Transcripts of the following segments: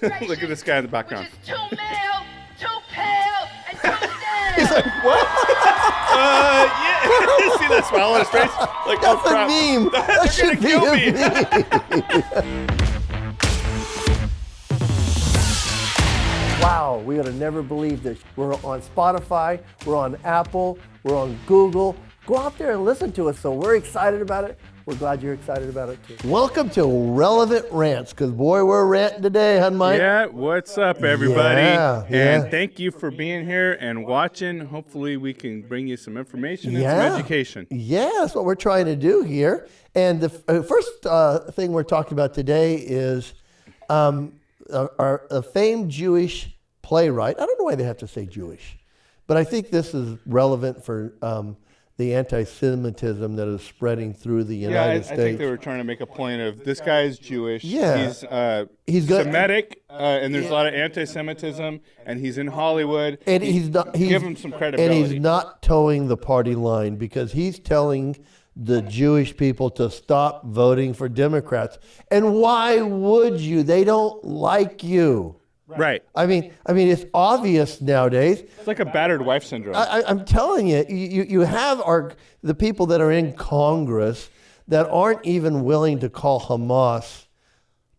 Look at this guy in the background. Which is too male, too pale, and too dead. He's like, what? Yeah. See that smile on his face? Like, That's oh, crap. a meme. That They're should gonna be kill a me. meme. Wow, we would have never believed this. We're on Spotify, we're on Apple, we're on Google. Go out there and listen to us. So we're excited about it. We're glad you're excited about it too. Welcome to Relevant Rants, because boy, we're ranting today, huh, Mike? Yeah, what's up, everybody? Yeah. And thank you for being here and watching. Hopefully, we can bring you some information and some education. Yeah, that's what we're trying to do here. And the first thing we're talking about today is a famed Jewish playwright. I don't know why they have to say Jewish, but I think this is relevant for the anti-Semitism that is spreading through the United States. I think they were trying to make a point of this guy is Jewish. Yeah. He's Semitic, and there's a lot of anti-Semitism, and he's in Hollywood. And give him some credibility. And he's not towing the party line because he's telling the Jewish people to stop voting for Democrats. And why would you? They don't like you. Right. I mean, it's obvious nowadays. It's like a battered wife syndrome. I'm telling you, you have the people that are in Congress that aren't even willing to call Hamas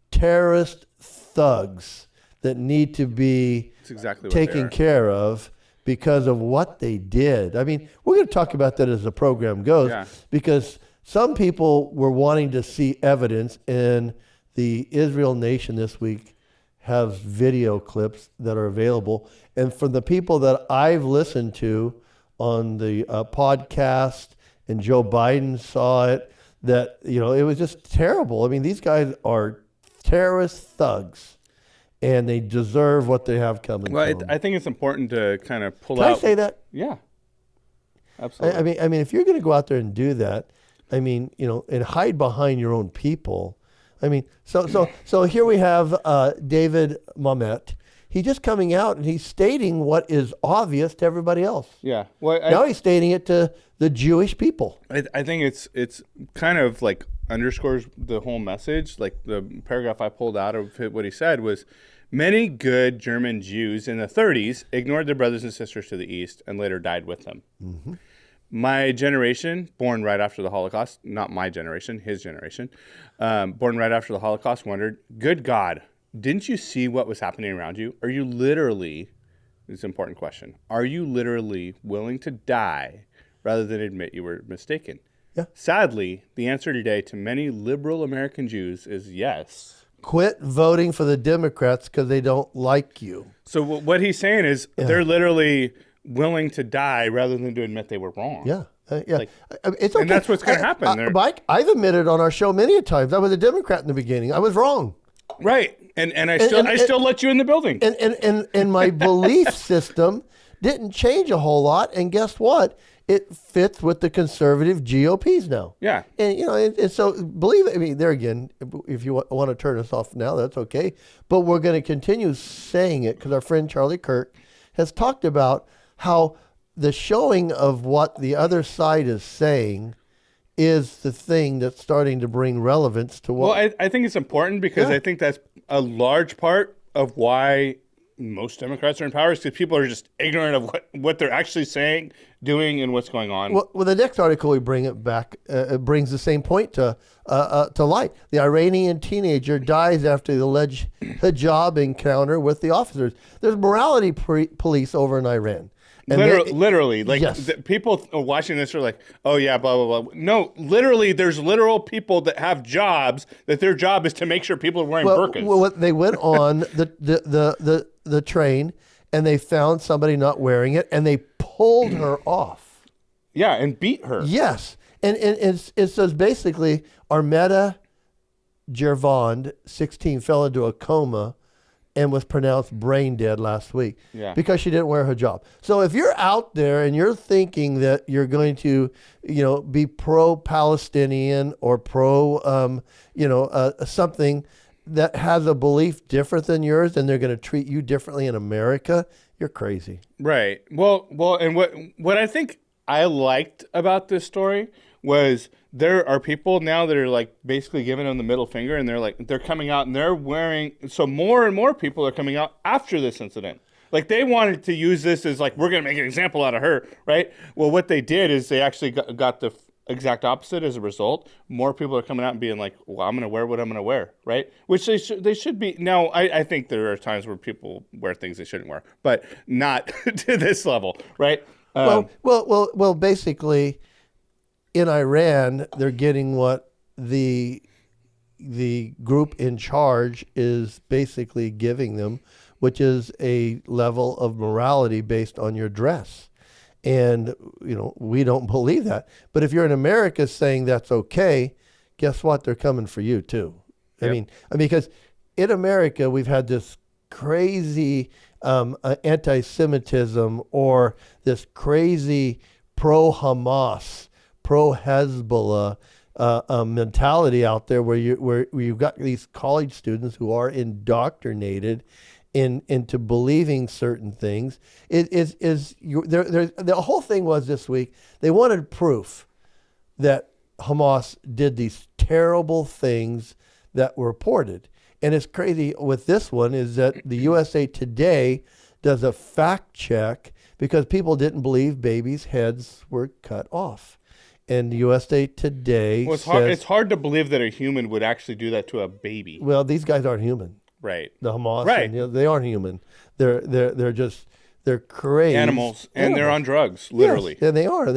terrorist thugs that need to be taken care of because of what they did. I mean, we're going to talk about that as the program goes, because some people were wanting to see evidence, and the Israel Nation this week have video clips that are available. And from the people that I've listened to on the podcast, and Joe Biden saw it, that, it was just terrible. I mean, these guys are terrorist thugs, and they deserve what they have coming. Well, I think it's important to kind of pull out. Can I say that? Yeah, absolutely. I mean, if you're going to go out there and do that, and hide behind your own people. I mean, so here we have David Mamet. He's just coming out and he's stating what is obvious to everybody else. Yeah. Well, now he's stating it to the Jewish people. I think it's kind of like underscores the whole message. Like the paragraph I pulled out of what he said was, many good German Jews in the 30s ignored their brothers and sisters to the east and later died with them. Mm-hmm. My generation, born right after the Holocaust, not my generation, his generation, born right after the Holocaust, wondered, good God, didn't you see what was happening around you? Are you literally, this is an important question, are you literally willing to die rather than admit you were mistaken? Yeah. Sadly, the answer today to many liberal American Jews is yes. Quit voting for the Democrats because they don't like you. So what he's saying is they're literally willing to die rather than to admit they were wrong. Yeah. Like, it's okay. And that's what's going to happen there. Mike, I've admitted on our show many a times I was a Democrat in the beginning. I was wrong. Right. And I still let you in the building. And my belief system didn't change a whole lot. And guess what? It fits with the conservative GOPs now. Yeah. And, and so believe it. I mean, there again, if you want to turn us off now, that's okay. But we're going to continue saying it because our friend Charlie Kirk has talked about how the showing of what the other side is saying is the thing that's starting to bring relevance to what... Well, I think it's important because I think that's a large part of why most Democrats are in power, is because people are just ignorant of what they're actually saying, doing, and what's going on. Well, the next article we bring it back brings the same point to light. The Iranian teenager dies after the alleged hijab encounter with the officers. There's morality police over in Iran. Literally, like yes. People watching this are like, oh yeah, blah, blah, blah. No, literally, there's literal people that have jobs that their job is to make sure people are wearing burqas. Well, they went on the train and they found somebody not wearing it and they pulled her off. Yeah, and beat her. Yes. And it says basically Armetta Gervond, 16, fell into a coma and was pronounced brain dead last week because she didn't wear her hijab. So if you're out there and you're thinking that you're going to, be pro-Palestinian or pro, something that has a belief different than yours and they're going to treat you differently in America, you're crazy. Right. Well, and what I think I liked about this story was there are people now that are like basically giving them the middle finger, and they're coming out and they're wearing. So more and more people are coming out after this incident. Like they wanted to use this as like, we're going to make an example out of her, right? Well, what they did is they actually got the exact opposite as a result. More people are coming out and being like, well, I'm going to wear what I'm going to wear, right? Which they should be. Now, I think there are times where people wear things they shouldn't wear, but not to this level, right? Well, basically, in Iran, they're getting what the group in charge is basically giving them, which is a level of morality based on your dress. And, we don't believe that. But if you're in America saying that's okay, guess what? They're coming for you too. Yep. I mean, because in America, we've had this crazy anti-Semitism or this crazy pro-Hamas, pro-Hezbollah mentality out there where you've got these college students who are indoctrinated into believing certain things. The whole thing was this week, they wanted proof that Hamas did these terrible things that were reported. And it's crazy with this one is that the USA Today does a fact check because people didn't believe babies' heads were cut off. And the USA Today it's hard to believe that a human would actually do that to a baby. Well, these guys aren't human. Right. The Hamas, right? And, they aren't human. They're crazy animals, and they're on drugs, literally. Yes, and they are.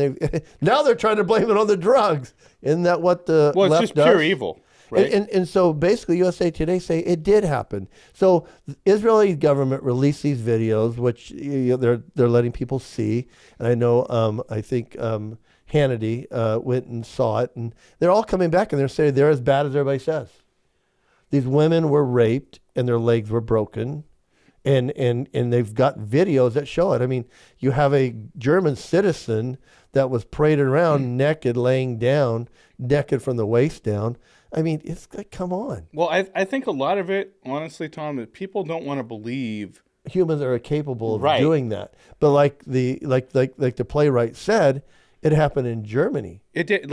Now they're trying to blame it on the drugs. Isn't that what the it's left just does? pure evil, right? And so basically, USA Today say it did happen. So the Israeli government released these videos, which they're letting people see. And I know, I think Hannity went and saw it, and they're all coming back and they're saying they're as bad as everybody says. These women were raped and their legs were broken, and they've got videos that show it. I mean, you have a German citizen that was paraded around naked, laying down, naked from the waist down. I mean, it's like, come on. Well, I think a lot of it, honestly, Tom, is people don't want to believe humans are capable of doing that. But like the playwright said, it happened in Germany. It did,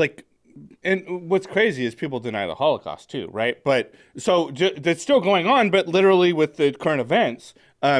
and what's crazy is people deny the Holocaust too, right? But so that's still going on, but literally with the current events,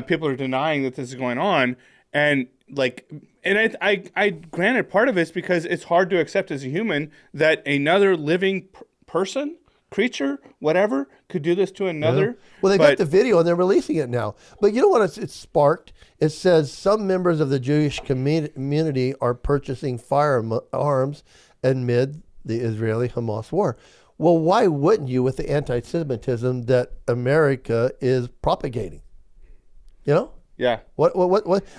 people are denying that this is going on. And I granted part of it's because it's hard to accept as a human that another living person, creature, whatever, could do this to another. Yeah. Well, got the video and they're releasing it now. But you know what it's sparked? It says some members of the Jewish community are purchasing firearms amid the Israeli-Hamas war. Well, why wouldn't you with the anti-Semitism that America is propagating? Yeah. What?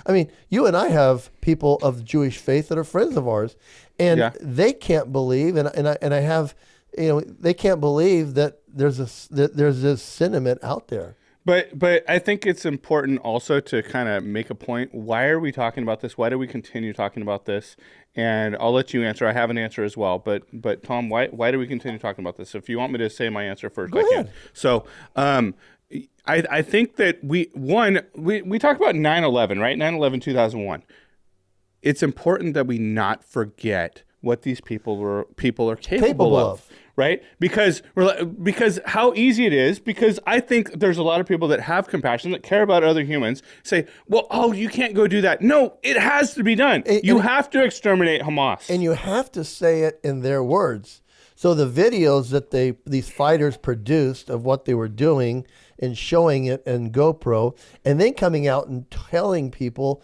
I mean, you and I have people of Jewish faith that are friends of ours, and they can't believe, and I have, they can't believe that there's this sentiment out there. But I think it's important also to kind of make a point. Why are we talking about this? Why do we continue talking about this? And I'll let you answer. I have an answer as well. But Tom, why do we continue talking about this? If you want me to say my answer first, Go ahead. Can. So I think that we talk about 9/11, right? 9/11/2001. It's important that we not forget what these people are capable of. Right? Because how easy it is, because I think there's a lot of people that have compassion, that care about other humans, say, well, you can't go do that. No, it has to be done. You have to exterminate Hamas. And you have to say it in their words. So the videos that these fighters produced of what they were doing and showing it in GoPro, and then coming out and telling people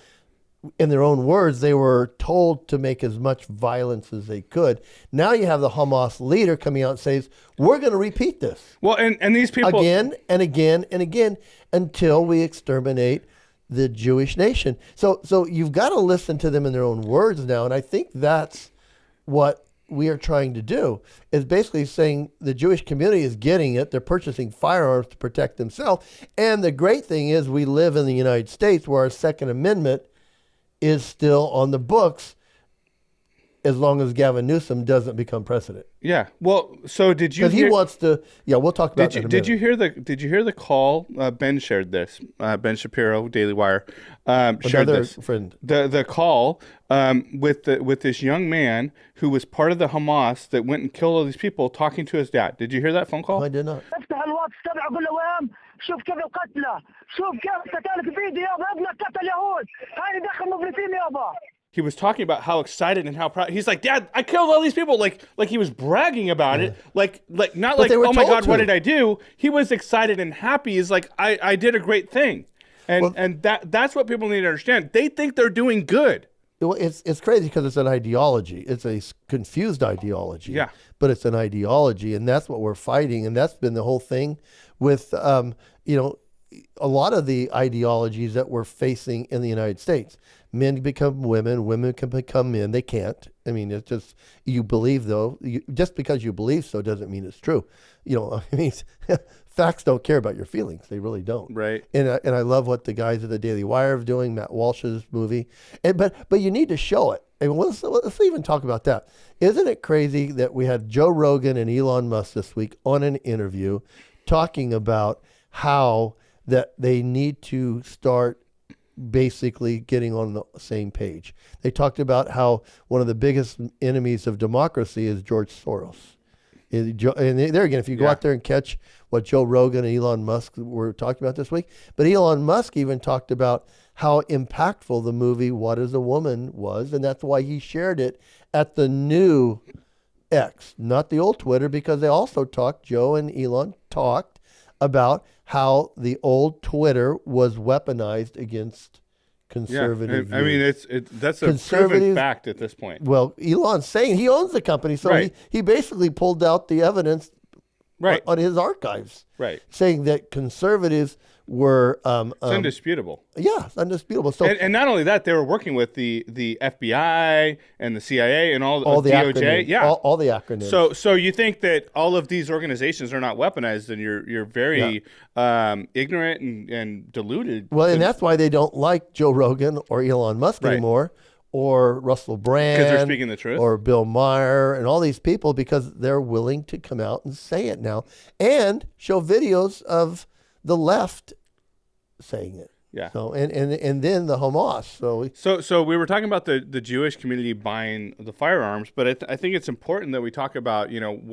in their own words, they were told to make as much violence as they could. Now you have the Hamas leader coming out and says, we're going to repeat this. Well, and these people... Again and again and again until we exterminate the Jewish nation. So you've got to listen to them in their own words now. And I think that's what we are trying to do, is basically saying the Jewish community is getting it. They're purchasing firearms to protect themselves. And the great thing is we live in the United States where our Second Amendment is still on the books as long as Gavin Newsom doesn't become president. Yeah. Well, so did you Because he hear? wants to. Yeah, we'll talk about that in a minute. Did you hear the call? Ben shared this. Ben Shapiro, Daily Wire, shared Another this. friend. The call with this young man who was part of the Hamas that went and killed all these people, talking to his dad. Did you hear that phone call? I did not. افتح الواتس تبعه قول له وام شوف كيف القتلى شوف كيف قتلك فيديو يابا ابنك قتل يهود هاي دخل مفلسين يابا. He was talking about how excited and how proud. He's like, Dad, I killed all these people. Like he was bragging about it. Like not But like, they were oh my told God, what to. did I do? He was excited and happy. He's like, I did a great thing. And that's what people need to understand. They think they're doing good. Well, it's crazy because it's an ideology. It's a confused ideology. Yeah. But it's an ideology, and that's what we're fighting. And that's been the whole thing with, a lot of the ideologies that we're facing in the United States. Men become women, women can become men. They can't. I mean, it's just, you believe though. Just because you believe so doesn't mean it's true. I mean, facts don't care about your feelings. They really don't. Right. And I love what the guys at the Daily Wire are doing, Matt Walsh's movie. But you need to show it. And let's even talk about that. Isn't it crazy that we had Joe Rogan and Elon Musk this week on an interview talking about how that they need to start basically getting on the same page. They talked about how one of the biggest enemies of democracy is George Soros. And there again, if you go out there and catch what Joe Rogan and Elon Musk were talking about this week, but Elon Musk even talked about how impactful the movie What is a Woman was, and that's why he shared it at the new X, not the old Twitter, because they also talked, Joe and Elon talked about how the old Twitter was weaponized against conservative I mean, that's a proven fact at this point. Well, Elon's saying he owns the company, so he basically pulled out the evidence on his archives, saying that conservatives were it's undisputable. Yeah, it's undisputable. So, and not only that, they were working with the FBI and the CIA and all the DOJ. Acronyms, yeah, all the acronyms. So you think that all of these organizations are not weaponized, and you're very ignorant and deluded. Well, and that's why they don't like Joe Rogan or Elon Musk anymore, or Russell Brand, because they're speaking the truth, or Bill Maher, and all these people, because they're willing to come out and say it now and show videos of the left saying it. Yeah. So and then the Hamas. So we were talking about the Jewish community buying the firearms, but I think it's important that we talk about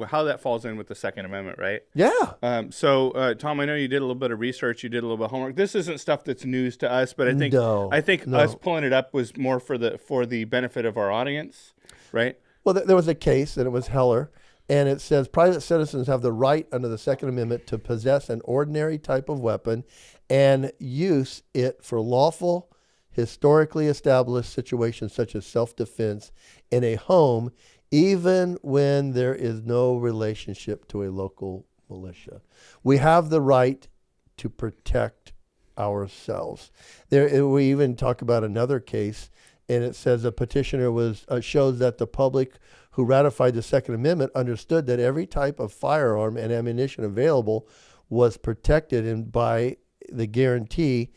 how that falls in with the Second Amendment, right? Yeah. So Tom, I know you did a little bit of research, you did a little bit of homework. This isn't stuff that's news to us, but I think us pulling it up was more for the benefit of our audience, right? Well, there was a case, and it was Heller. And it says private citizens have the right under the Second Amendment to possess an ordinary type of weapon and use it for lawful, historically established situations such as self-defense in a home, even when there is no relationship to a local militia. We have the right to protect ourselves. We even talk about another case, and it says a petitioner shows that the public who ratified the Second Amendment understood that every type of firearm and ammunition available was protected by the guarantee,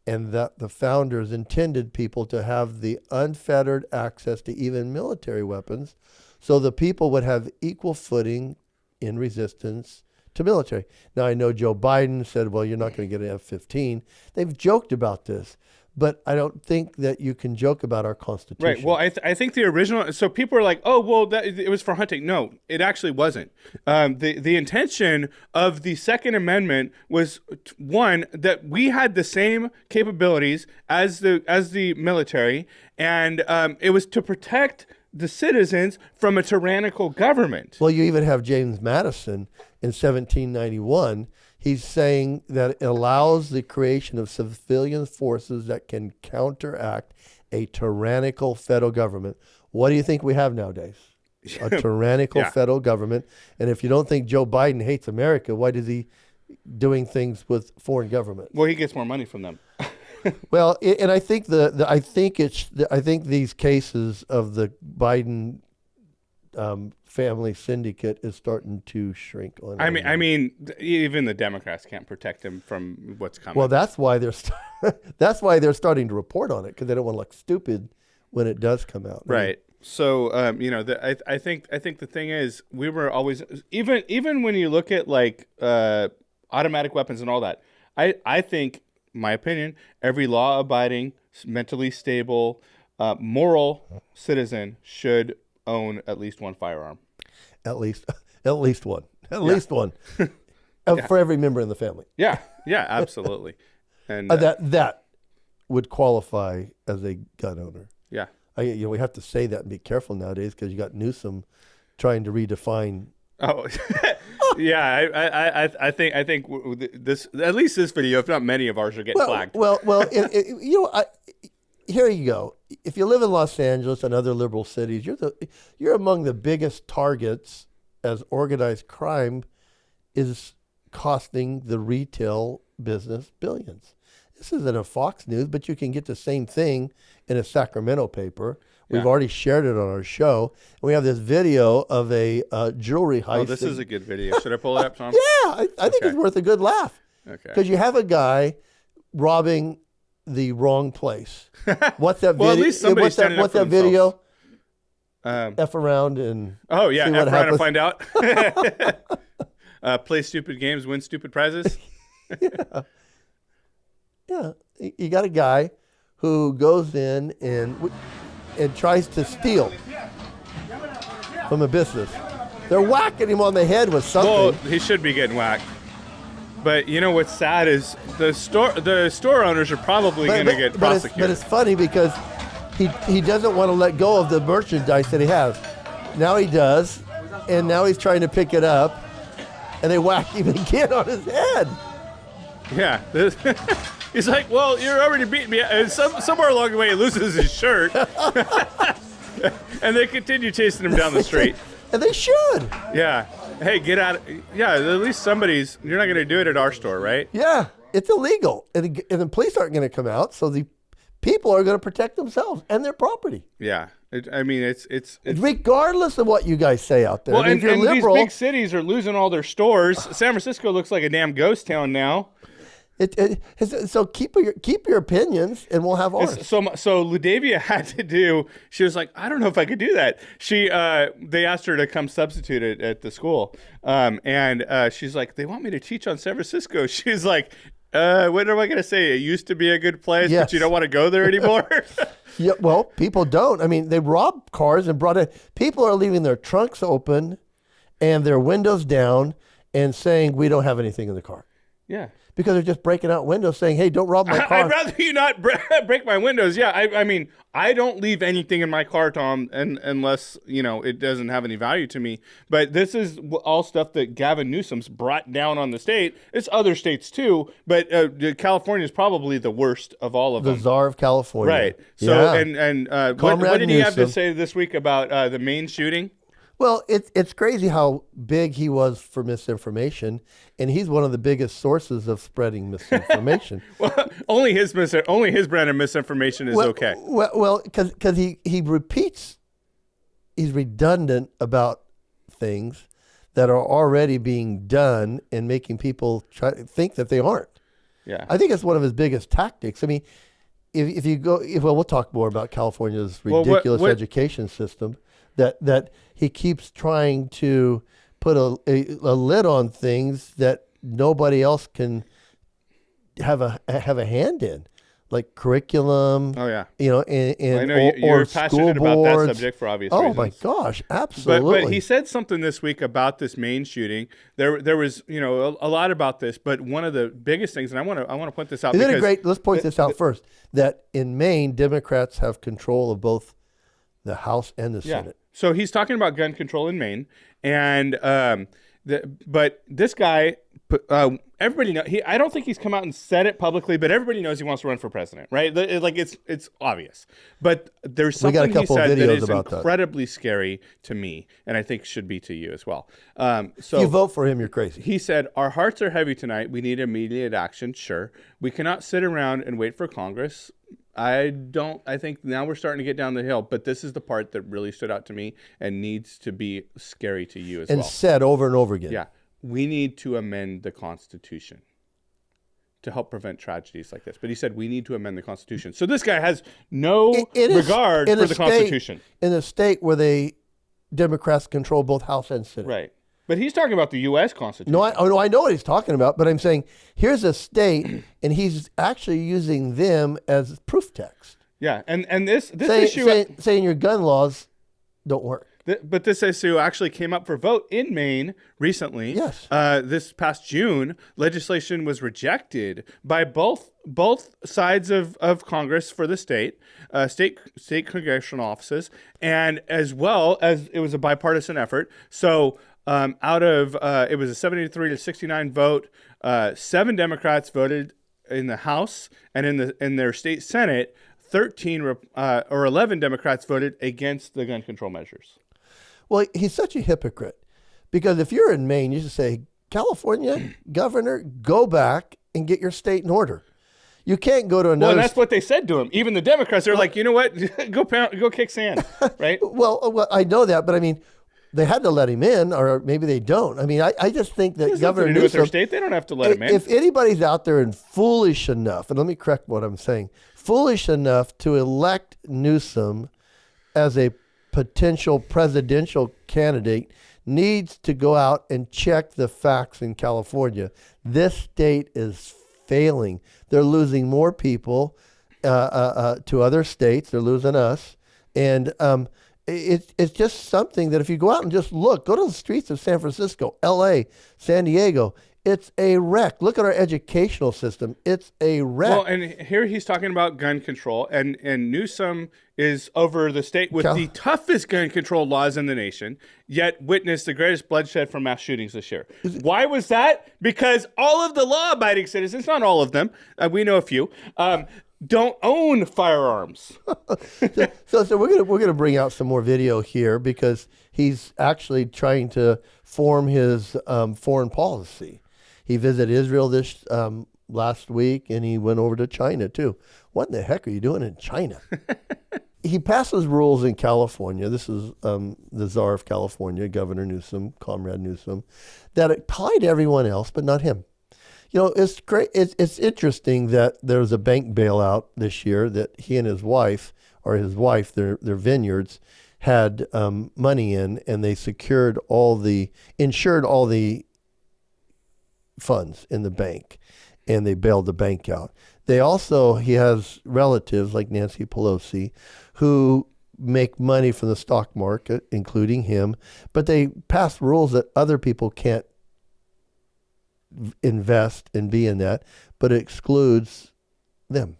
and that the founders intended people to have the unfettered access to even military weapons, so the people would have equal footing in resistance to military. Now, I know Joe Biden said, well, you're not going to get an F-15. They've joked about this. But I don't think that you can joke about our Constitution. Right. Well, I think the original. So people are like, "Oh, well, it was for hunting." No, it actually wasn't. The intention of the Second Amendment was one, that we had the same capabilities as the military, and it was to protect the citizens from a tyrannical government. Well, you even have James Madison in 1791. He's saying that it allows the creation of civilian forces that can counteract a tyrannical federal government. What do you think we have nowadays? A tyrannical federal government. And if you don't think Joe Biden hates America, why is he doing things with foreign governments? Well, he gets more money from them. Well, and I think I think these cases of the Biden family syndicate is starting to shrink. I mean, even the Democrats can't protect him from what's coming. Well, that's why they're starting to report on it, because they don't want to look stupid when it does come out. Right. I think the thing is, we were always, even when you look at like automatic weapons and all that, I think, my opinion, every law-abiding, mentally stable, moral citizen should own at least one firearm. At least one. At least one. For every member in the family. Yeah, absolutely. And that would qualify as a gun owner. Yeah. We have to say that and be careful nowadays because you got Newsom trying to redefine. Oh, yeah. I think this, at least this video, if not many of ours, are getting flagged. Here you go. If you live in Los Angeles and other liberal cities, you're among the biggest targets as organized crime is costing the retail business billions. This isn't a Fox News, but you can get the same thing in a Sacramento paper. We've already shared it on our show. And we have this video of a jewelry heist. Oh, this is a good video. Should I pull it up, Tom? Yeah, I think it's worth a good laugh. Okay. Because you have a guy robbing the wrong place. What's that video? Well, at least somebody's standing up for What's that video? themselves. F around and Oh, yeah, see F what around and happens. find out. Play stupid games, win stupid prizes. Yeah, you got a guy who goes in and tries to steal from a business. They're whacking him on the head with something. Well, he should be getting whacked. But you know what's sad is the store owners are probably going to get prosecuted. But it's funny because he doesn't want to let go of the merchandise that he has. Now he does, and now he's trying to pick it up, and they whack him again on his head. Yeah. He's like, well, you're already beating me. And somewhere along the way, he loses his shirt. And they continue chasing him down the street. And they should. Yeah. Hey, get out. Yeah, at least somebody's, you're not going to do it at our store, right? Yeah, it's illegal. And the police aren't going to come out, so the people are going to protect themselves and their property. Yeah. It's regardless of what you guys say out there. Well, I mean, and, if you're and liberal, these big cities are losing all their stores. San Francisco looks like a damn ghost town now. So keep your opinions, and we'll have ours. So Ludavia had to do. She was like, I don't know if I could do that. They asked her to come substitute at the school, and she's like, they want me to teach on San Francisco. She's like, what am I going to say? It used to be a good place, Yes. but you don't want to go there anymore. Yeah, well, people don't. I mean, they rob cars and brought it. People are leaving their trunks open and their windows down and saying we don't have anything in the car. Yeah. Because they're just breaking out windows saying, hey, don't rob my car. I'd rather you not break my windows. Yeah, I mean, I don't leave anything in my car, Tom, unless, it doesn't have any value to me. But this is all stuff that Gavin Newsom's brought down on the state. It's other states too, but California is probably the worst of all of them. The czar of California. Right. So, yeah. What did he have to Newsom. say this week about the Maine shooting? Well, it's crazy how big he was for misinformation, and he's one of the biggest sources of spreading misinformation. Well, only his brand of misinformation is okay. Well, because he repeats, he's redundant about things that are already being done and making people try to think that they aren't. Yeah, I think it's one of his biggest tactics. I mean, if you go, we'll talk more about California's ridiculous education system. That he keeps trying to put a lid on things that nobody else can have a hand in, like curriculum. Oh yeah. And I know you're passionate about that subject for obvious reasons. Oh my gosh, absolutely. But he said something this week about this Maine shooting. There was a lot about this, but one of the biggest things, and I want to point this out. Let's point this out first. That in Maine, Democrats have control of both the House and the Senate. So he's talking about gun control in Maine, and but this guy, everybody knows. I don't think he's come out and said it publicly, but everybody knows he wants to run for president, right? It's obvious. But there's something he said that is incredibly scary to me, and I think should be to you as well. So if you vote for him, you're crazy. He said, "Our hearts are heavy tonight. We need immediate action. Sure, we cannot sit around and wait for Congress." I think now we're starting to get down the hill, but this is the part that really stood out to me and needs to be scary to you as well. And said over and over again. Yeah. We need to amend the Constitution to help prevent tragedies like this. But he said we need to amend the Constitution. So this guy has no regard for the Constitution. In a state where Democrats control both House and Senate. Right. But he's talking about the U.S. Constitution. No, I know what he's talking about, but I'm saying here's a state, and he's actually using them as proof text. Yeah, and this issue... Saying your gun laws don't work. But this issue actually came up for vote in Maine recently. Yes. This past June, legislation was rejected by both sides of Congress for the state congressional offices, and as well as it was a bipartisan effort. So it was a 73 to 69 vote. 7 Democrats voted in the House, and in their state Senate, 11 Democrats voted against the gun control measures. Well, he's such a hypocrite, because if you're in Maine, you should say, California governor, go back and get your state in order. You can't go to another. Well, that's what they said to him. Even the Democrats, they're like, you know what, go kick sand, right? well, I know that, but I mean, they had to let him in, or maybe they don't. I mean, I just think that Governor Newsom, with their state, they don't have to let him in. If anybody's out there and foolish enough, and let me correct what I'm saying, foolish enough to elect Newsom as a potential presidential candidate, needs to go out and check the facts in California. This state is failing. They're losing more people to other states. They're losing us. And it's just something that if you go out and just look, go to the streets of San Francisco, L.A., San Diego, it's a wreck. Look at our educational system. It's a wreck. Well, and here he's talking about gun control, and Newsom is over the state with the toughest gun control laws in the nation, yet witnessed the greatest bloodshed from mass shootings this year. Why was that? Because all of the law-abiding citizens, not all of them, we know a few, don't own firearms. So we're gonna bring out some more video here, because he's actually trying to form his foreign policy. He visited Israel this last week, and he went over to China too. What in the heck are you doing in China? He passes rules in California. This is the czar of California, Governor Newsom, Comrade Newsom, that apply to everyone else, but not him. You know, it's great. It's interesting that there was a bank bailout this year that he and his wife, their vineyards, had money in, and they insured all the funds in the bank, and they bailed the bank out. He has relatives like Nancy Pelosi who make money from the stock market, including him, but they pass rules that other people can't invest and be in that, but it excludes them.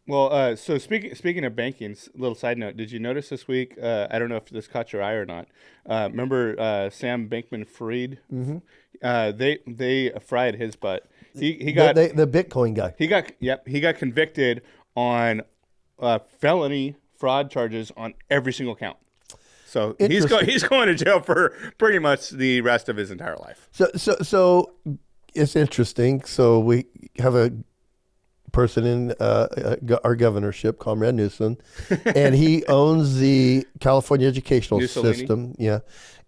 Well, so speaking of banking, little side note, did you notice this week, I don't know if this caught your eye or not, remember Sam Bankman-Fried? Mm-hmm. They fried his butt. He got the Bitcoin guy. He got convicted on felony fraud charges on every single count. So he's going to jail for pretty much the rest of his entire life. So it's interesting. So we have a person in our governorship, Comrade Newsom, and he owns the California educational system. Yeah,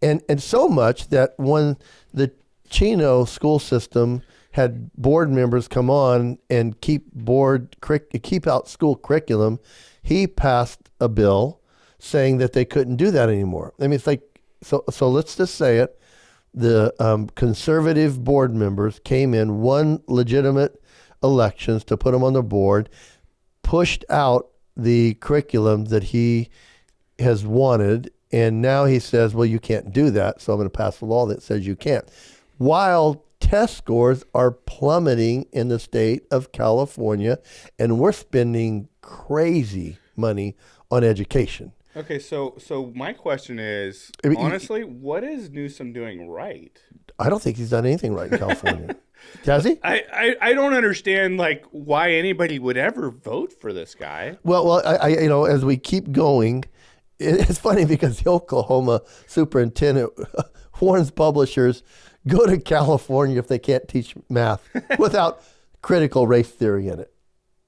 and so much that when the Chino school system had board members come on and keep out school curriculum, he passed a bill saying that they couldn't do that anymore. I mean, it's like, so let's just say it. The conservative board members came in, won legitimate elections to put him on the board, pushed out the curriculum that he has wanted, and now he says, well, you can't do that, so I'm going to pass a law that says you can't. While test scores are plummeting in the state of California, and we're spending crazy money on education. Okay, so my question is, honestly, what is Newsom doing right? I don't think he's done anything right in California. Does he? I don't understand why anybody would ever vote for this guy. Well, I as we keep going, it's funny because the Oklahoma superintendent warns publishers, go to California if they can't teach math without critical race theory in it.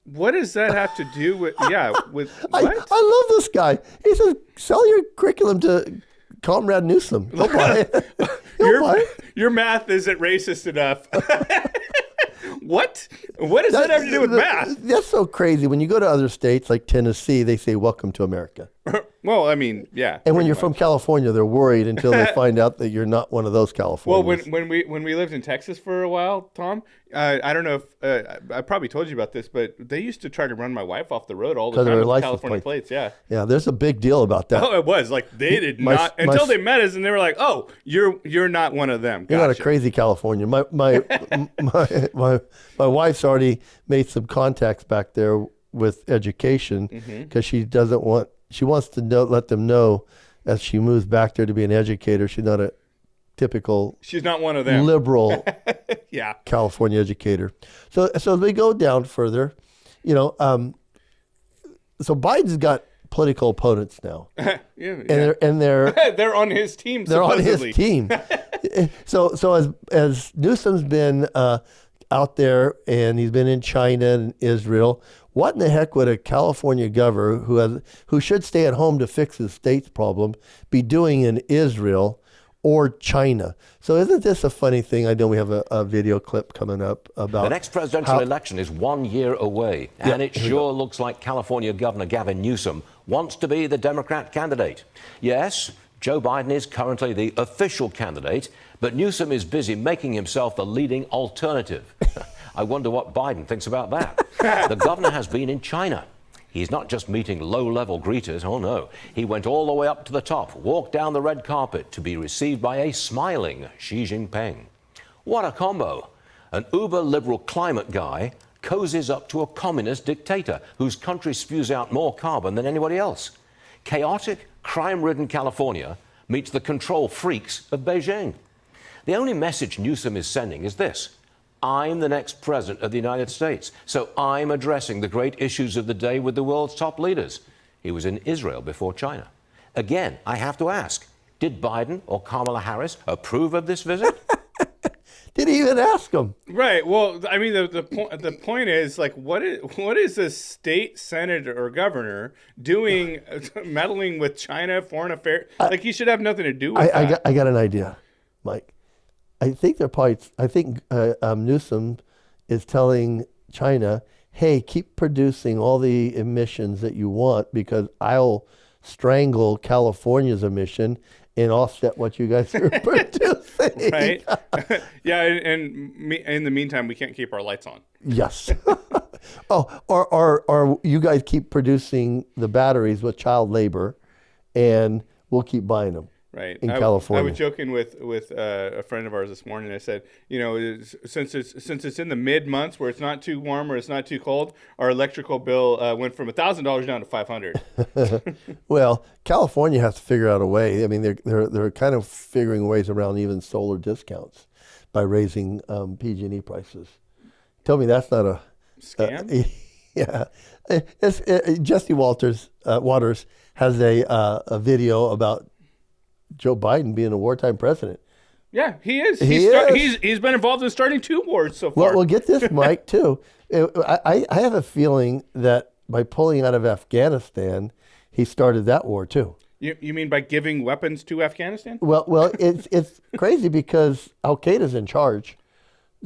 What does that have to do with what? I love this guy. He says, sell your curriculum to Comrade Newsom. He'll buy it. Your math isn't racist enough. What? What does that have to do with math? That's so crazy. When you go to other states like Tennessee, they say, welcome to America. Well, I mean, yeah. And when you're from California, they're worried until they find out that you're not one of those Californians. Well, when we lived in Texas for a while, Tom, I don't know if I probably told you about this, but they used to try to run my wife off the road all the time with the California plates. Yeah. Yeah, there's a big deal about that. Oh, it was like they did not until they met us, and they were like, "Oh, you're not one of them." Gotcha. You're not a crazy Californian. My wife's already made some contacts back there with education because she wants to let them know as she moves back there to be an educator, she's not a typical. She's not one of them. Liberal, yeah, California educator. So as we go down further, so Biden's got political opponents now. yeah. And they're they're on his team. They're supposedly. on his team. So as Newsom's been out there and he's been in China and Israel, what in the heck would a California governor who should stay at home to fix his state's problem be doing in Israel or China? So isn't this a funny thing? I know we have a video clip coming up about the next presidential election is 1 year away, and it sure looks like California Governor Gavin Newsom wants to be the Democrat candidate. Yes, Joe Biden is currently the official candidate, but Newsom is busy making himself the leading alternative. I wonder what Biden thinks about that. The governor has been in China. He's not just meeting low-level greeters, oh no. He went all the way up to the top, walked down the red carpet to be received by a smiling Xi Jinping. What a combo. An uber-liberal climate guy cozies up to a communist dictator whose country spews out more carbon than anybody else. Chaotic, crime-ridden California meets the control freaks of Beijing. The only message Newsom is sending is this: I'm the next president of the United States, so I'm addressing the great issues of the day with the world's top leaders. He was in Israel before China. Again, I have to ask, did Biden or Kamala Harris approve of this visit? Did he even ask him? Right. Well, I mean, the point is, like, what is a state senator or governor doing meddling with China, foreign affairs? Like, he should have nothing to do with that. I got an idea, Mike. I think Newsom is telling China, hey, keep producing all the emissions that you want because I'll strangle California's emission and offset what you guys are producing. Right? Yeah, and in the meantime, we can't keep our lights on. Yes. or you guys keep producing the batteries with child labor and we'll keep buying them. Right. In California. I was joking with a friend of ours this morning. I said, since it's in the mid months where it's not too warm or it's not too cold, our electrical bill went from $1,000 down to $500. Well, California has to figure out a way. I mean, they're kind of figuring ways around even solar discounts by raising PG&E prices. Tell me that's not a scam. Yeah, Jesse Waters has a video about Joe Biden being a wartime president. Yeah, he is. He's been involved in starting 2 wars so far. Well, get this, Mike, too. I have a feeling that by pulling out of Afghanistan, he started that war, too. You mean by giving weapons to Afghanistan? Well, it's crazy because Al-Qaeda's in charge.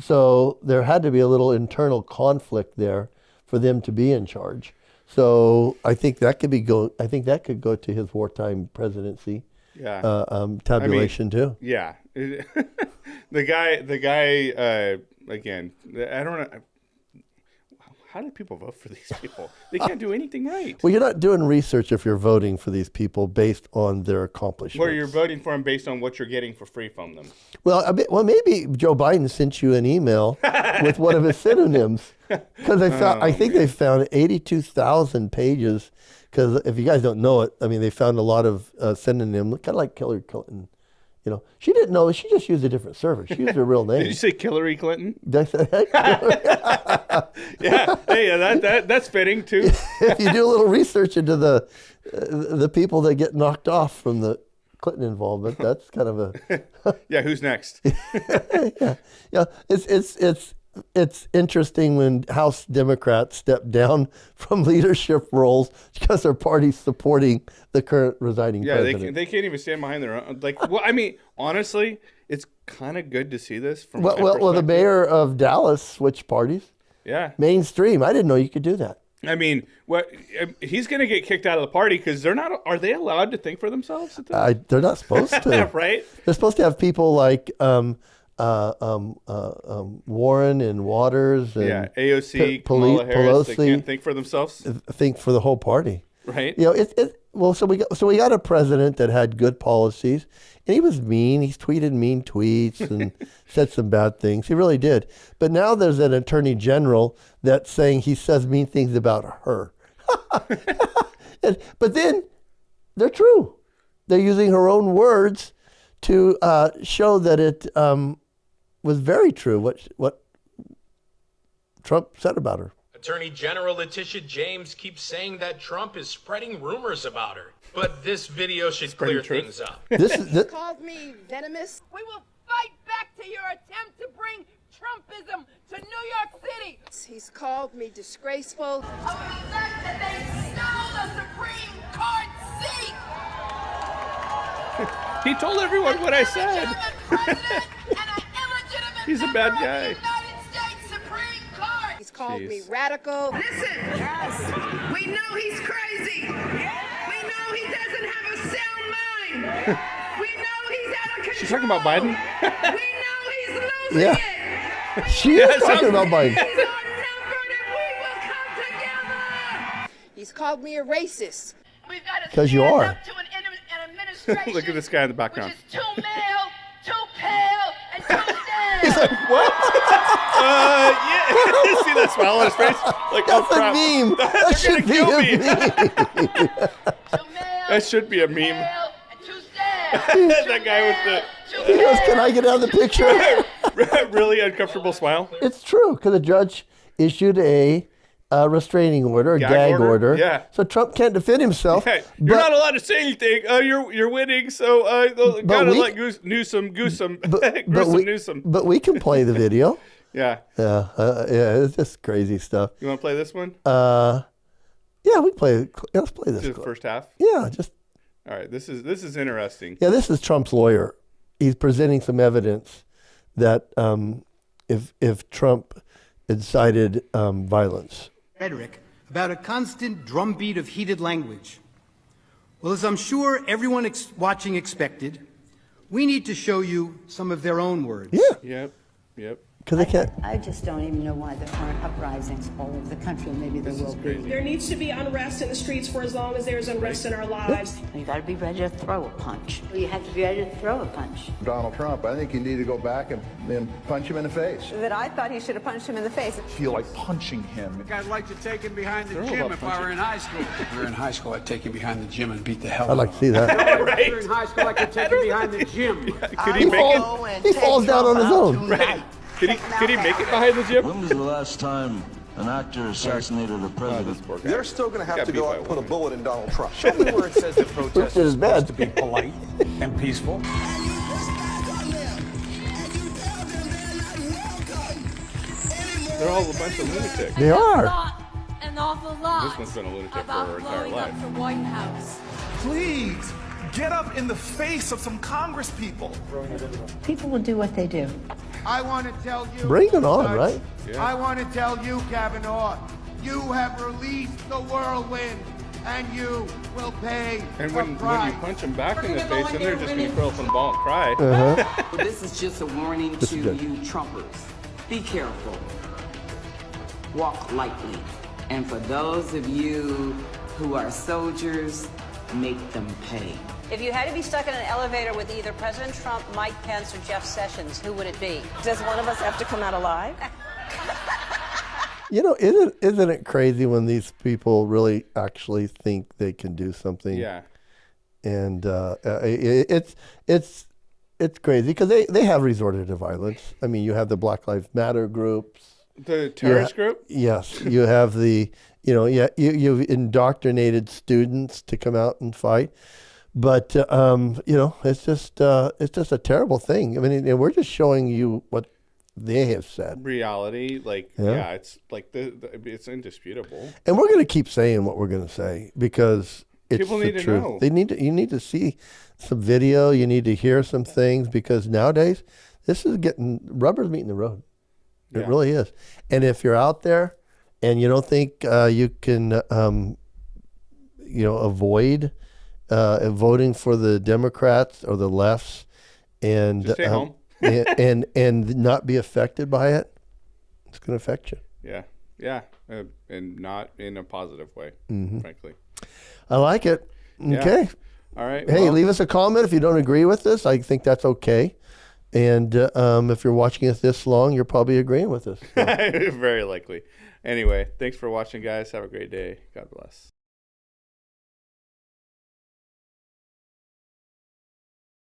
So there had to be a little internal conflict there for them to be in charge. So I think that could go to his wartime presidency. Yeah. Tabulation too. Yeah. The guy. Again, I don't know. How do people vote for these people? They can't do anything right. Well, you're not doing research if you're voting for these people based on their accomplishments. Or you're voting for them based on what you're getting for free from them. Well, maybe Joe Biden sent you an email with one of his synonyms, because I think they found 82,000 pages. Because if you guys don't know it, I mean, they found a lot of synonyms, kind of like Hillary Clinton. She didn't know. She just used a different server. She used her real name. Did you say Hillary Clinton? Did I say that? Yeah. Hey, that's fitting too. If you do a little research into the people that get knocked off from the Clinton involvement, that's kind of a yeah. Who's next? Yeah. It's interesting when House Democrats step down from leadership roles because their party's supporting the current residing president. Yeah, they can't even stand behind their own. Like, well, I mean, honestly, it's kind of good to see this from Well, my well, the perspective. mayor of Dallas switched parties. Yeah. Mainstream. I didn't know you could do that. I mean, what he's going to get kicked out of the party because they're not. Are they allowed to think for themselves? At this? They're not supposed to. Right? They're supposed to have people like Warren and Waters and Yeah, AOC, Kamala Harris. They can't think for themselves, think for the whole party. right? You know, well, so we got a president that had good policies, and he was mean. He's tweeted mean tweets and said some bad things. He really did. But now there's an attorney general that's saying he says mean things about her. But then they're true. They're using her own words to show that it was very true what Trump said about her. Attorney General Letitia James keeps saying that Trump is spreading rumors about her. But this video should clear things up. This Called me venomous. We will fight back to your attempt to bring Trumpism to New York City. He's called me disgraceful. Over the fact that they stole the Supreme Court seat. He told everyone what I said. He's a bad guy. He's called me Jeez. radical. Listen, we know he's crazy. We know he doesn't have a sound mind. We know he's out of control. She's talking about Biden. We know he's losing Yeah. it. she is talking about Biden. He's outnumbered and we will come together. He's called me a racist. We've got to 'Cause you stand are. up to an administration Look at this guy in the background. which is too male, too pale, and too dead. He's like, what? Yeah. See that smile on his face? Like, That's oh, a crap. meme. They're That should gonna be kill a me. meme. Too male, That should be a meme. pale, and too dead. That guy with He goes, can I get out of the picture? the really uncomfortable smile. It's true, because the judge issued a restraining order, a gag order. Yeah. So Trump can't defend himself. Hey, but, you're not allowed to say anything. You're winning, so gotta we- let Newsom. but we, Newsom. but we can play the video. Yeah. Yeah, it's just crazy stuff. You want to play this one? Yeah, we play. Let's play this. Just the first half. Yeah, just All right. This is interesting. yeah. This is Trump's lawyer. He's presenting some evidence that if Trump incited violence. Rhetoric about a constant drumbeat of heated language. Well, as I'm sure everyone watching expected, we need to show you some of their own words. Yeah, Yep. because they can't. I just don't even know why there aren't uprisings all over the country. Maybe there will be. There needs to be unrest in the streets for as long as there's unrest in our lives. You got to be ready to throw a punch. You have to be ready to throw a punch. Donald Trump, I think you need to go back and punch him in the face. That I thought he should have punched him in the face. Feel like punching him. I'd like to take him behind the They're all gym about if I were in high school. If we were in high school, I'd take him behind the gym and beat the hell I'd like to see that. If we were in high school, I could take him behind the gym. Could he make it? He falls down on his own. Right. Could he make it behind the gym? When was the last time an actor assassinated a president? They're still going to have to go out and put a bullet in Donald Trump. Show me where it says the Which protest is is supposed to bad. be polite and peaceful. They're all a bunch of lunatics. They are. An awful lot. This one's been a lunatic for about her entire blowing life. up the White House. Please, get up in the face of some Congress people. People will do what they do. I want to tell you. Bring it on, Judge, right? Yeah. I want to tell you, Kavanaugh, you have released the whirlwind, and you will pay And the when you price. punch them back in the face, then they're just going to curl up in a ball and cry. This is just a warning This to is good. you Trumpers. Be careful. Walk lightly. And for those of you who are soldiers, make them pay. If you had to be stuck in an elevator with either President Trump, Mike Pence, or Jeff Sessions, who would it be? Does one of us have to come out alive? You know, isn't it crazy when these people really actually think they can do something? Yeah. And it's crazy because they have resorted to violence. I mean, you have the Black Lives Matter groups. The terrorist group? Yes, you have you've indoctrinated students to come out and fight, but it's just a terrible thing. I mean, and we're just showing you what they have said. Reality, it's like it's indisputable. And we're going to keep saying what we're going to say because it's People the need to truth. know. You need to see some video. You need to hear some things because nowadays This is rubber's meeting the road. It Yeah. really is. And if you're out there and you don't think you can, avoid voting for the Democrats or the lefts and Just stay home. and not be affected by it, it's going to affect you. Yeah, and not in a positive way, frankly. I like it. Yeah. Okay. All right. Hey, well, leave us a comment if you don't agree with this. I think that's okay. And if you're watching it this long, you're probably agreeing with us. So. Very likely. Anyway, thanks for watching, guys. Have a great day. God bless.